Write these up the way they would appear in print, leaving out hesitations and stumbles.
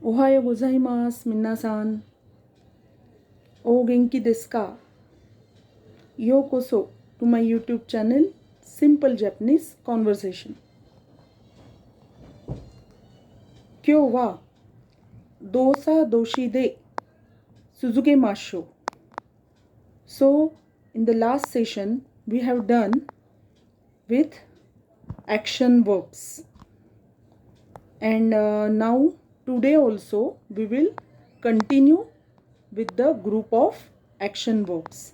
Ohayo gozaimasu, minasan. O genki desu ka? Yokoso to my YouTube channel, Simple Japanese Conversation. Kyou wa dosa doshi de suzugemashou. So, in the last session, we have done with action verbs. And now, today also, we will continue with the group of action verbs.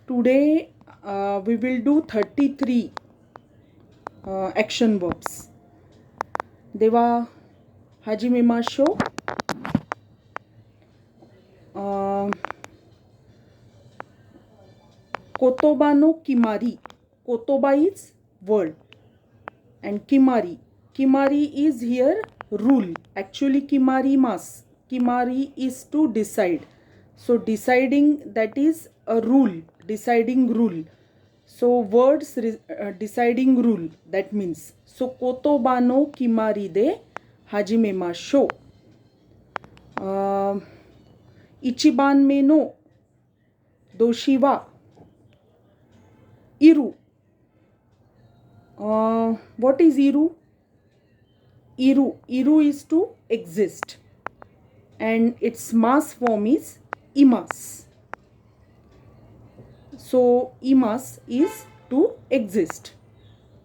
Today, we will do 33 action verbs. では、始めましょう。言葉の決まり。言葉 is word. And kimari. Kimari is here rule. Actually, kimarimasu. Kimari is to decide. So, deciding, that is a rule. Deciding rule. So, words deciding rule. That means. So, kotoba no kimari de hajimemashou. 一番目の動詞はいる。What is いる? いる is to exist. And its mass form is います. So, います is to exist.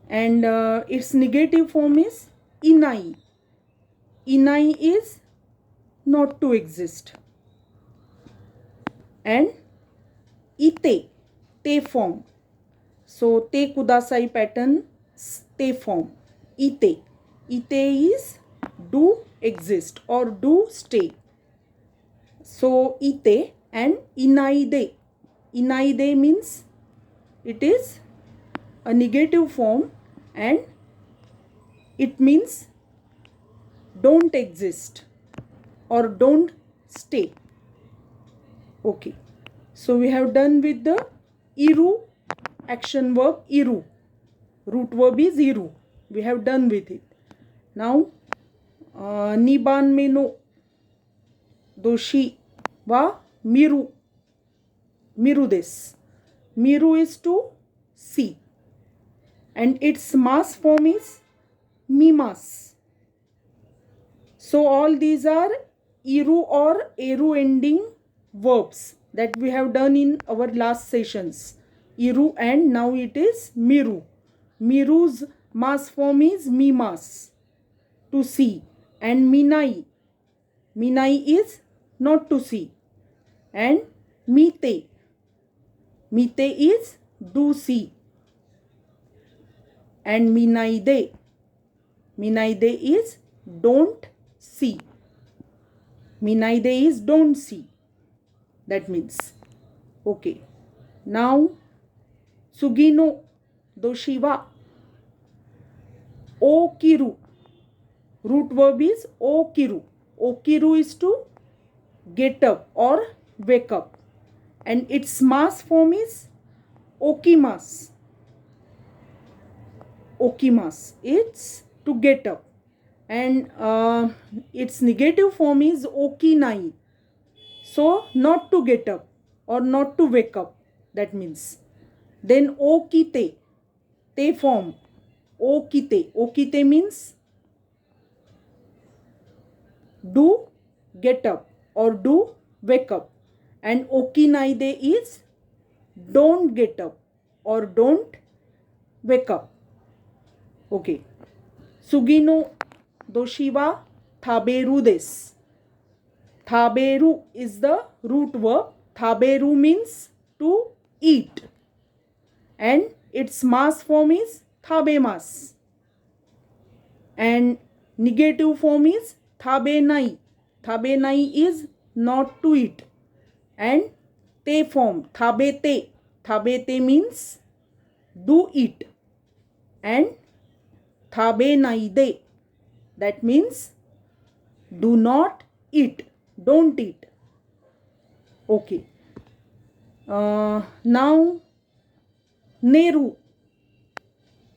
And its negative form is いない. いない is not to exist. And いて te form. So, te kudasai pattern, te form. Ite. Ite is do exist or do stay. So, ite and inaide. Inaide means it is a negative form and it means don't exist or don't stay. Okay. So, we have done with the iru action verb iru. Root verb is iru. We have done with it. Now, 2番目の動詞は見る。見るです。見る is to see. And its mass form is 見ます。So, all these are iru or eru ending verbs that we have done in our last sessions. Iru and now it is miru. Miru's mass form is mimas, to see. And minai. Minai is not to see. And mite. Mite is do see. And minaide. Minaide is don't see. Minaide is don't see. That means. Okay. Now, Sugi no doshi wa okiru. Root verb is okiru. Okiru is to get up or wake up. And its mass form is okimasu. Okimasu. It's to get up. And its negative form is okinai. So, not to get up or not to wake up. That means. Then okite. Te form. Okite. Okite means do get up or do wake up. And okinaide is don't get up or don't wake up. Okay. Sugi no doshi wa taberu desu. Taberu is the root verb. Taberu means to eat. And its mass form is tabemasu. And negative form is tabenai. Tabenai is not to eat. And te form, tabete. Tabete means do eat. And tabenaide. That means do not eat. Don't eat. Okay. Now, neru.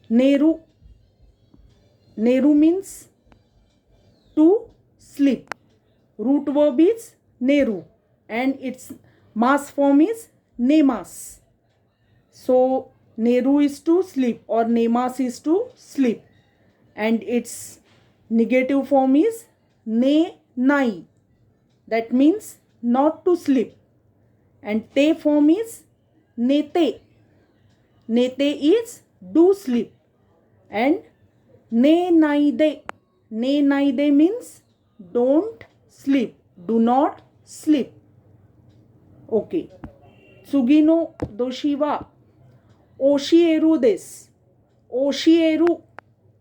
Neru. Neru means to sleep. root verb is neru and its mass form is nemas. So neru is to sleep or nemas is to sleep and its negative form is ne nai, that means not to sleep, and te form is nete. Nete is do sleep and ne naide. Ne naide means don't sleep, do not sleep. Okay. Tsugi no doshi wa oshieru desu. Oshieru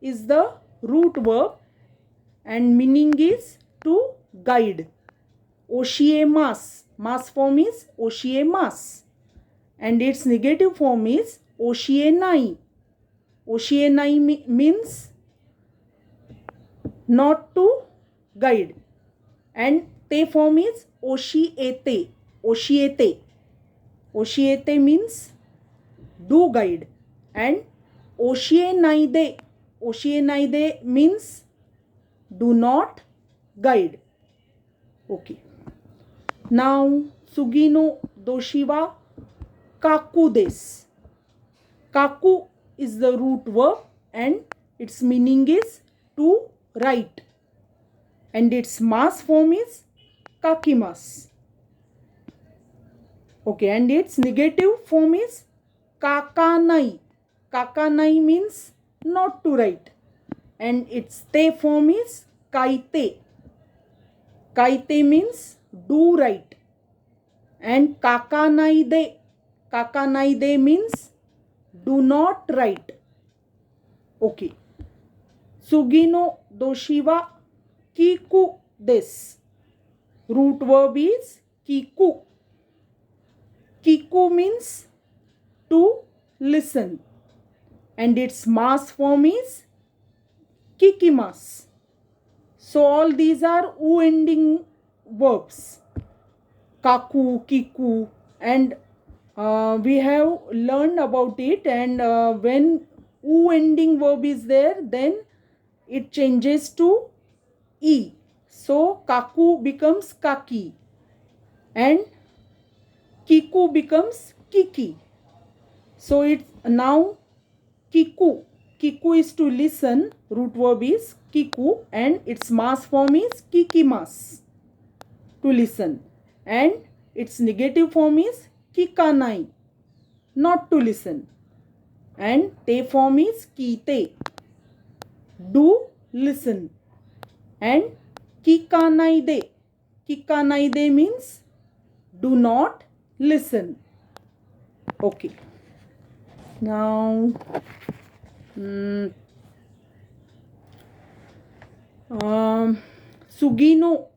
is the root verb and meaning is to guide. Oshiemasu. Mas form is oshiemasu and its negative form is oshienai. Oshienai means not to guide and te form is oshiete. Oshiete. Oshiete means do guide and oshienaide. Oshienaide means do not guide. Okay. Now tsugi no doshi wa kaku desu. Kaku is the root verb and its meaning is to write and its mass form is kakimasu. Okay, and its negative form is kakanai. Kakanai means not to write and its te form is kaite. Kaite means do write and kakanaide. Kakanaide means do not write. Okay. Tsugi no doshi wa kiku desu. Root verb is kiku. Kiku means to listen and its mass form is kikimasu. So all these are u ending verbs. Kaku, kiku, and we have learned about it, and when u ending verb is there, then it changes to e. So kaku becomes kaki and kiku becomes kiki. So it's now kiku. Kiku is to listen, root verb is kiku and its mass form is kikimasu, to listen, and its negative form is kikanai, not to listen, and te form is kite, do listen, and kikanaide. Kikanaide means do not listen. Okay. Now Tsugi no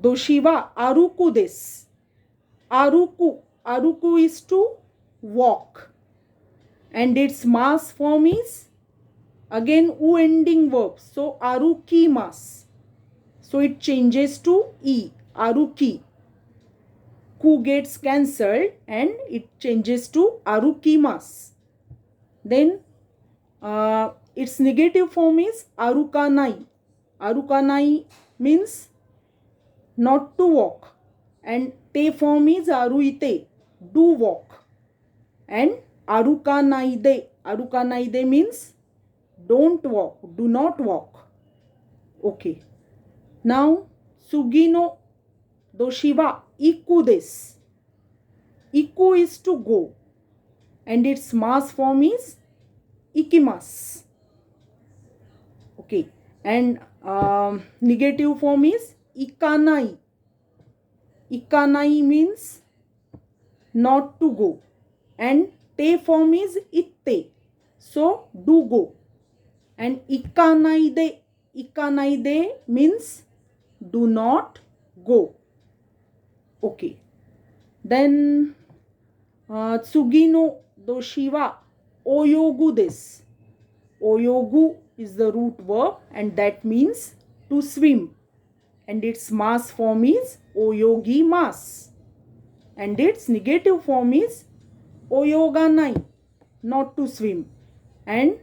doshi wa aruku desu. Aruku is to walk and its mass form is again u ending verb, so arukimasu. So it changes to e, aruki. Ku gets cancelled and it changes to arukimasu. Then its negative form is arukanai. Arukanai means not to walk and te form is aruite, do walk, and arukanaide. Arukanaide means don't walk, do not walk. Okay. Now tsugi no doshi wa iku desu. Iku is to go and its mass form is ikimasu. Okay, and negative form is ikanai. Ikanai means not to go and te form is itte, so do go, and ikanaide. Ikanaide means do not go. Okay. Then tsugi no doshi wa oyogu desu. Oyogu is the root verb and that means to swim, and its mass form is oyogimasu, and its negative form is oyoganai, not to swim, and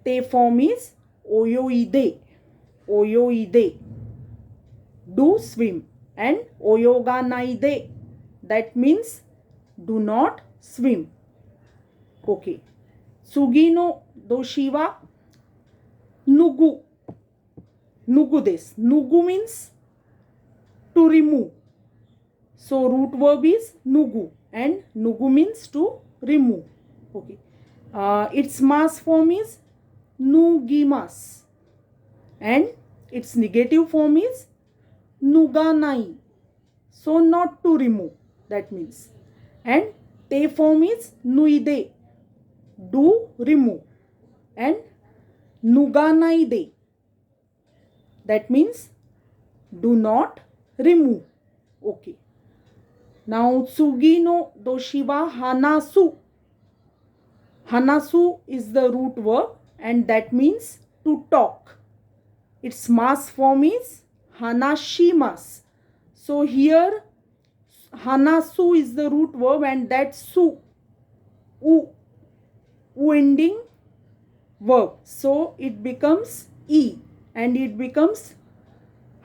te form is oyoide, oyoide, do swim. And oyoganaide, that means do not swim. Okay. Tsugi no doshi wa nugu. Nugu desu. Nugu means to remove. So root verb is nugu and nugu means to remove. Okay. Its mass form is nugimasu and its negative form is nuganai. So not to remove, that means. And te form is nuide, do remove. And nuganaide, that means do not remove. Okay. Now tsugi no doshi wa hanasu. Hanasu is the root verb and that means to talk. Its mass form is hanashimasu. So here hanasu is the root verb and that su, u ending verb. So it becomes e and it becomes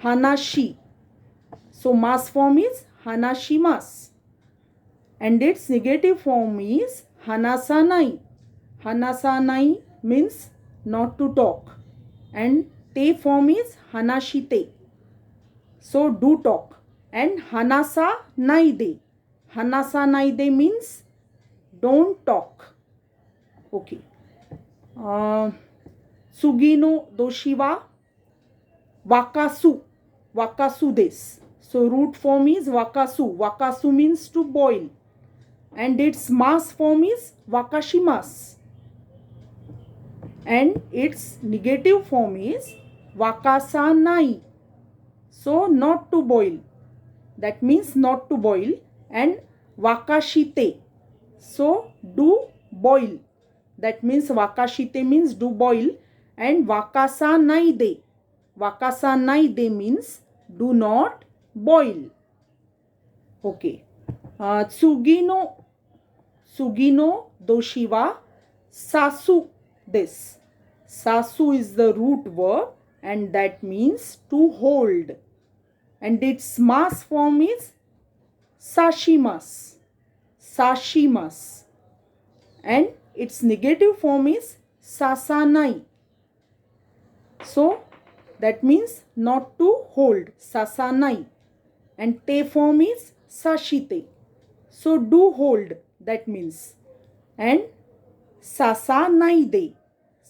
hanashi. So mass form is hanashimasu and its negative form is hanasanai. Hanasanai means not to talk and te form is hanashite. So do talk. And hanasa naide. Hanasa naide means don't talk. Okay. Tsugi no doshi wa wakasu. Wakasu desu. So root form is wakasu. Wakasu means to boil. And its mass form is wakashimasu. And its negative form is wakasanai. So not to boil. That means not to boil. And wakashite. So do boil. That means wakashite means do boil. And wakasanaide. Wakasanaide means do not boil. Okay. Tsugi no doshi wa sasu desu. Sasu is the root verb and that means to hold. And its mass form is sashimasu. Sashimasu. And its negative form is sasanai. So that means not to hold. Sasanai. And te form is sashite. So do hold, that means. And sasanaide.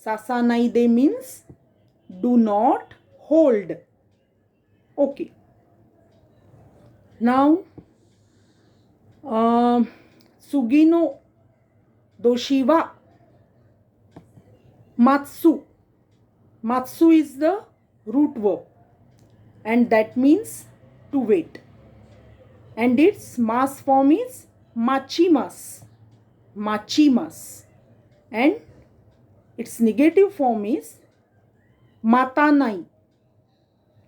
Sasanaide means do not hold. Okay. Now tsugi no doshi wa matsu. Matsu is the root verb and that means to wait. And its mass form is machimasu. Machimasu. And its negative form is matanai.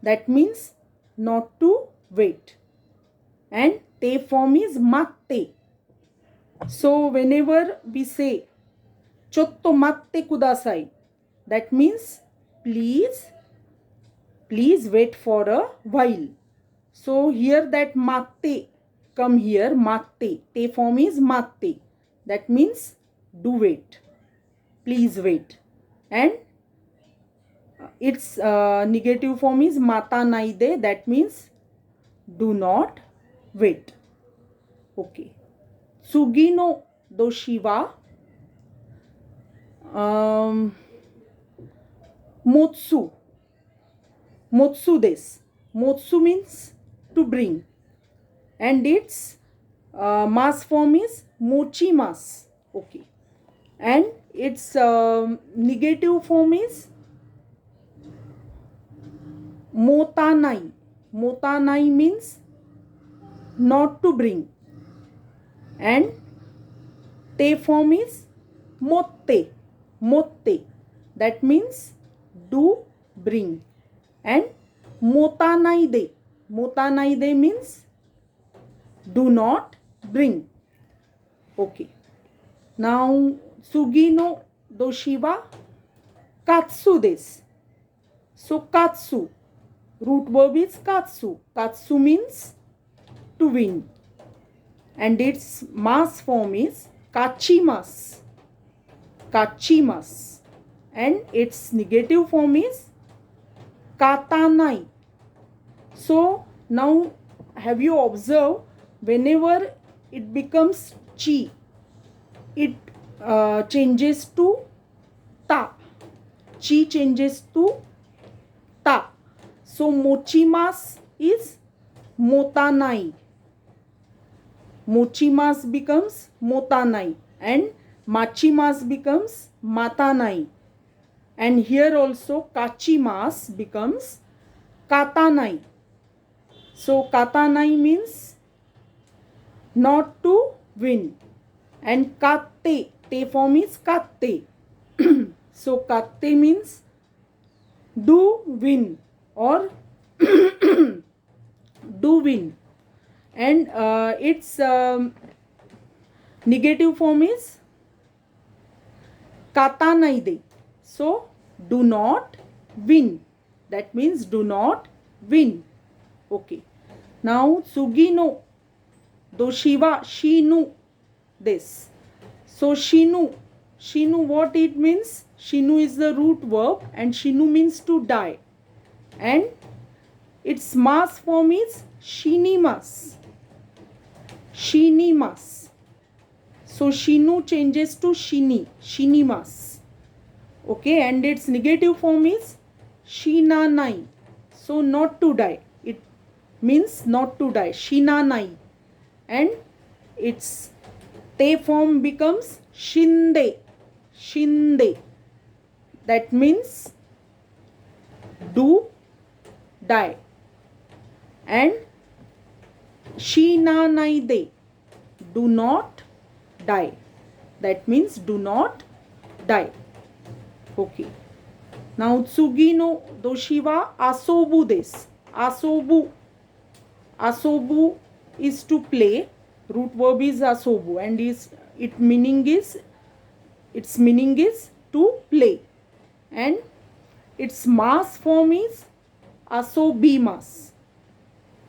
That means not to wait. And te form is matte. So whenever we say chotto matte kudasai, that means please wait for a while. So here that matte come here, matte. Te form is matte. That means do wait. Please wait. And its negative form is matanaide. That means do not wait. Okay. Tsugi no doshi wa motsu. Motsu desu. Motsu means to bring. And its mass form is mochimasu. Okay. And its negative form is motanai. Motanai means not to bring. And te form is motte. Motte. That means do bring. And motanaide. Motanaide means do not bring. Okay. Now tsugi no doshi wa katsu desu. So katsu, root verb is katsu. Katsu means to win. And its mass form is kachimasu. Kachimasu. And its negative form is katanai. So now have you observed, whenever it becomes chi, it changes to ta. Chi changes to ta. So mochimasu is motanai. Mochimasu becomes motanai. And machimasu becomes matanai. And here also kachimasu becomes katanai. So katanai means not to win. And katte, te form is katte. So katte means do win or do win. And its negative form is katanaide. So do not win. That means do not win. Okay. Now tsugino doshiwa shinu this. So shinu. Shinu, what it means? Shinu is the root verb and shinu means to die. And its mass form is shinimas. Shinimas. So shinu changes to shini. Shinimas. Okay, and its negative form is shinanai. So not to die. It means not to die. Shinanai. And its te form becomes shinde. Shinde. That means do die. And shinanaide, do not die. That means do not die. Okay. Now tsugino doshiwa asobu desu. Asobu. Asobu is to play. Root verb is asobu and its meaning is to play. And its mass form is asobimas.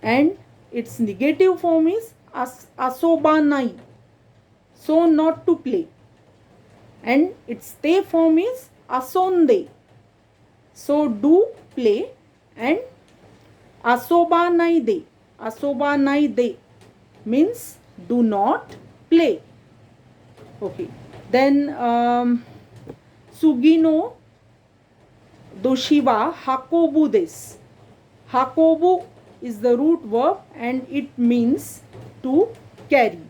And its negative form is asobanai. So not to play. And its te form is asonde. So do play. And asobanaide. Asobanaide means do not play. Okay. Then tsugino doshiwa hakobu desu. Hakobu is the root verb and it means to carry.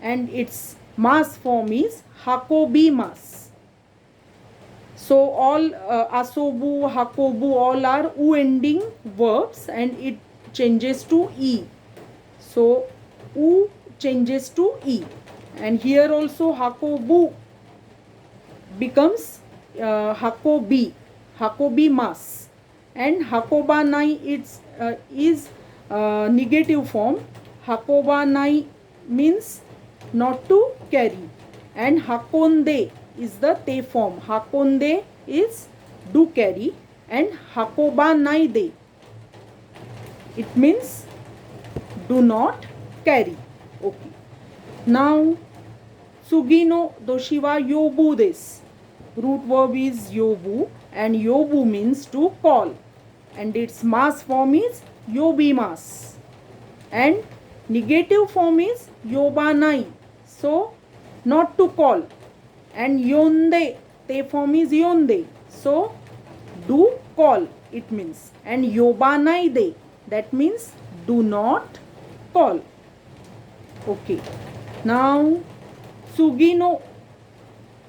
And its mass form is hakobimasu. So all asobu, hakobu, all are u ending verbs and it changes to e. So u changes to e. And here also hakobu becomes hakobi. Hakobimasu. And hakobanai is negative form. Hakobanai means not to carry. And hakonde is the te form. Hakonde is do carry. And hakobanaide, it means do not carry. Okay. Now tsugino doshiwa yobu desu. Root verb is yobu and yobu means to call. And its mass form is yobimasu. And negative form is yobanai. So not to call. And yonde, te form is yonde. So do call, it means. And yobanaide, that means do not call. Okay. Now tsugino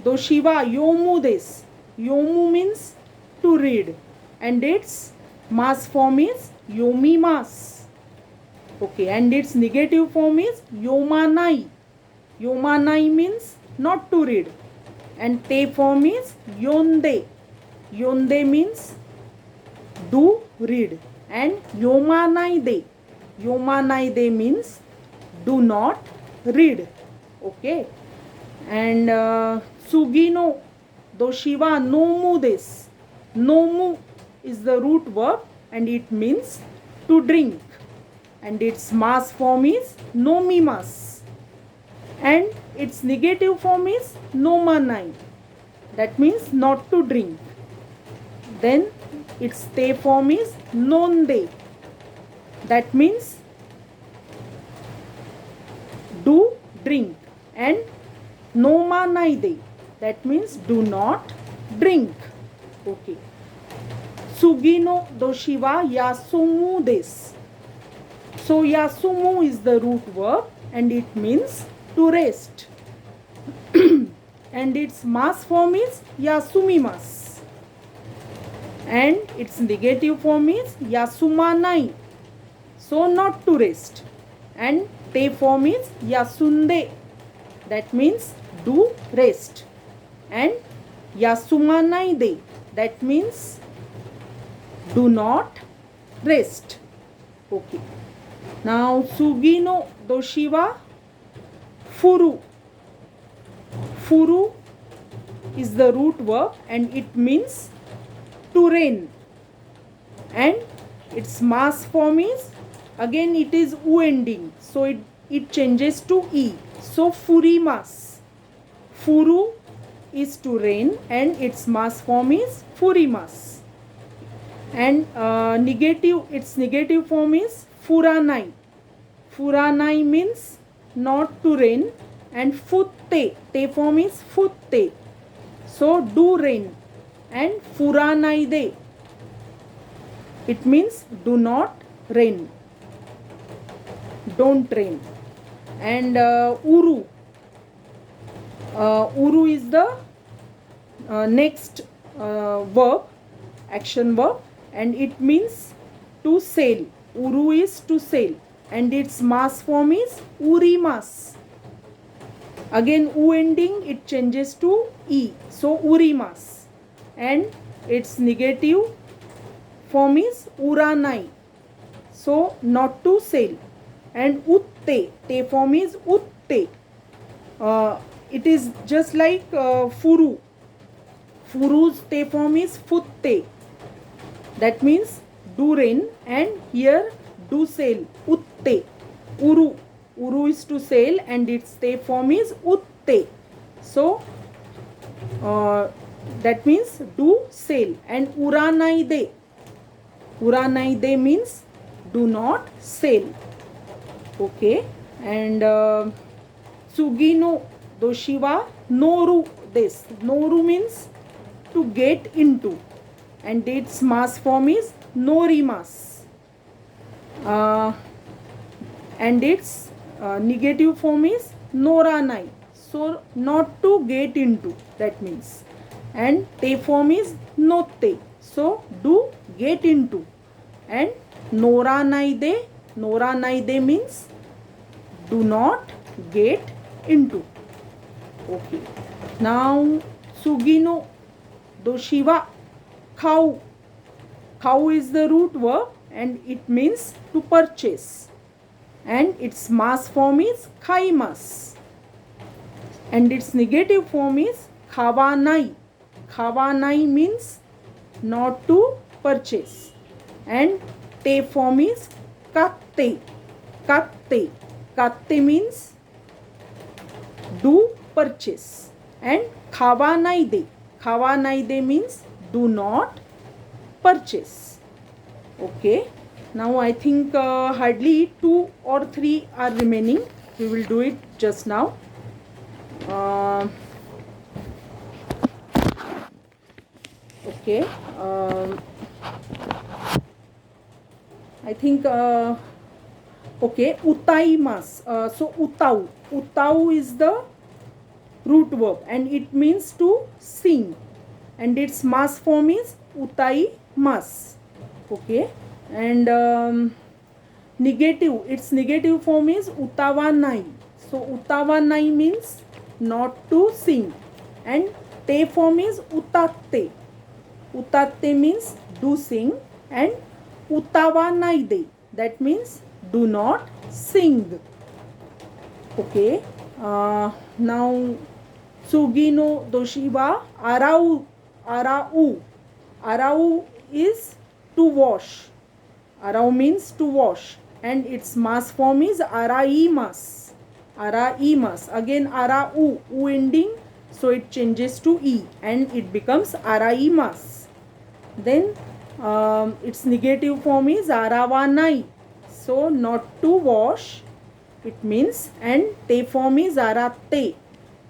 doshiwa yomu desu. Yomu means to read. And its mass form is yomimasu. Okay. And its negative form is yomanai. Yomanai means not to read. And te form is yonde. Yonde means do read. And yomanaide. Yomanaide means do not read. Okay. And tsugino doshiwa nomu desu. Nomu is the root verb and it means to drink. And its mass form is nomimas. And its negative form is nomanai. That means not to drink. Then its te form is nonde. That means do drink. And nomanaide. That means do not drink. Okay. Sugi no doshi wa yasumu desu. So yasumu is the root verb and it means to rest. And its mass form is yasumimasu. And its negative form is yasumanai. So not to rest. And te form is yasunde. That means do rest. And yasumanaide. That means do not rest. Okay. Now sugi no doshi wa furu. Furu is the root verb and it means to rain. And its mass form is, again it is u ending, so it changes to e. So furimasu. Furu is to rain and its mass form is furimasu. And its negative form is furanai. Furanai means not to rain. And futte, te form is futte. So do rain. And furanaide, it means do not rain. Don't rain. And uru. Uru is the next verb, action verb, and it means to sail. Uru is to sail. And its mass form is urimasu. Again u ending, it changes to e. So urimasu. And its negative form is uranai. So not to sail. And utte, te form is utte. It is just like furu. Furu's te form is futte. That means do rain, and here do sail. Utte. Uru. Uru is to sail and its te form is utte. So that means do sail. And uranaide. Uranaide means do not sail. Okay. And sugi no doshi wa noru desu. Noru means to get into. And its mass form is norimasu. And its negative form is noranai. So not to get into, that means. And te form is notte. So do get into. And noranaide. Noranaide means do not get into. Okay. Now sugi no doshi wa khau. Khau is the root verb and it means to purchase. And its mass form is khaimasu. And its negative form is khawanai. Khawanai means not to purchase. And te form is katte. Katte. Katte means do purchase. And khawanaide. Khawanaide means do not purchase. Okay. Now I think hardly 2 or 3 are remaining. We will do it just now. Okay. I think okay, utaimasu. So utau. Utau is the root verb and it means to sing. And its mass form is utaimasu. Okay. And its negative form is utawanai. So utawanai means not to sing. And te form is utatte. Utatte means do sing. And utawanaide, that means do not sing. Okay. Now sugi no doshi wa arau. Arau is to wash. Arao means to wash. And its mass form is araimas. Araimas. Again arau. U ending. So it changes to E. And it becomes araimas. Then its negative form is arawanai. So not to wash. It means. And te form is arate.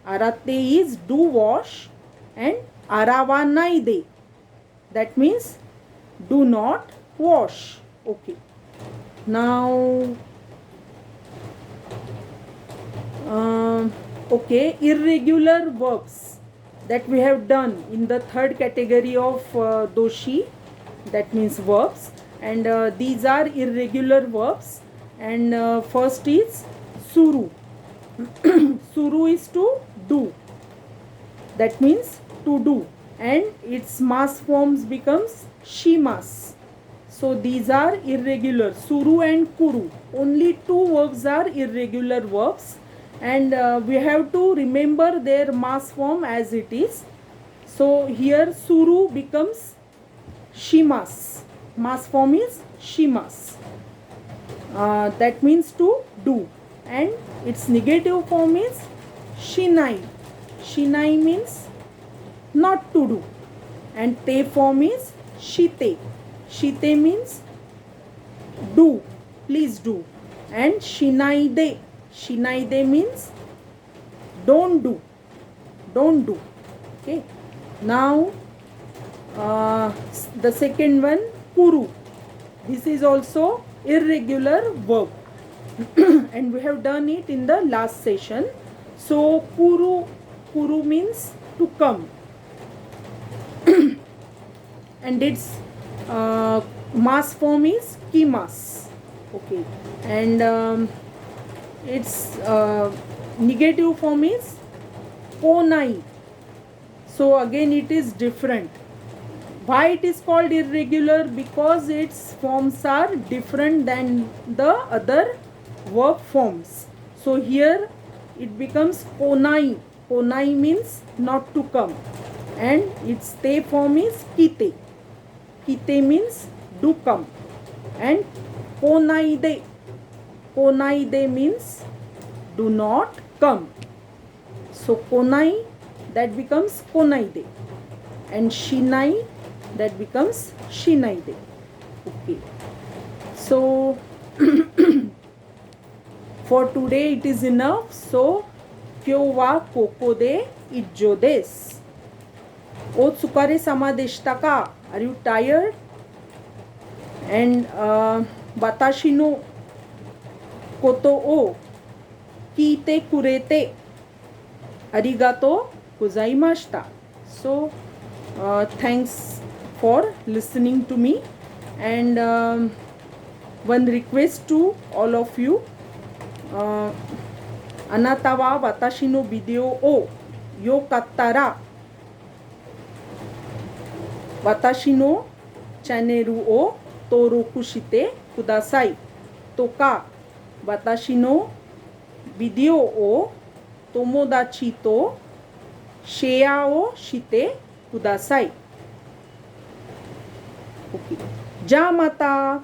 Arate is do wash. And arawanai de. That means do not wash. Okay. Now, okay, irregular verbs that we have done in the third category of doshi, that means verbs, and these are irregular verbs. And first is suru. Suru is to do. That means to do, and its mass forms becomes shimas. So these are irregular, suru and kuru. Only two verbs are irregular verbs, and we have to remember their mass form as it is. So here suru becomes shimas. Mass form is shimas. That means to do, and its negative form is shinai. Shinai means not to do, and te form is shite. Shite means do, please do, and shinaide. Shinaide means don't do, don't do. Okay. Now the second one, kuru. This is also irregular verb and we have done it in the last session. So kuru means to come and its mass form is kimas. Okay. And its negative form is konai. So again it is different. Why it is called irregular? Because its forms are different than the other verb forms. So here it becomes konai. Konai means not to come, and its te form is kite. Kite means do come, and konaide. Konaide means do not come. So konai, that becomes konaide, and shinai, that becomes shinaide. Okay. So for today it is enough. So kyou wa koko de ijjo desu. O tsukare sama deshita ka? Are you tired? And watashi no koto o kiite kurete arigatou gozaimashita. So thanks for listening to me, and one request to all of you, anata wa watashi no video o yokattara watashi no channel o toroku shite kudasai toka, watashi no video o tomodachi to share o shite kudasai. Okay. じゃあまた。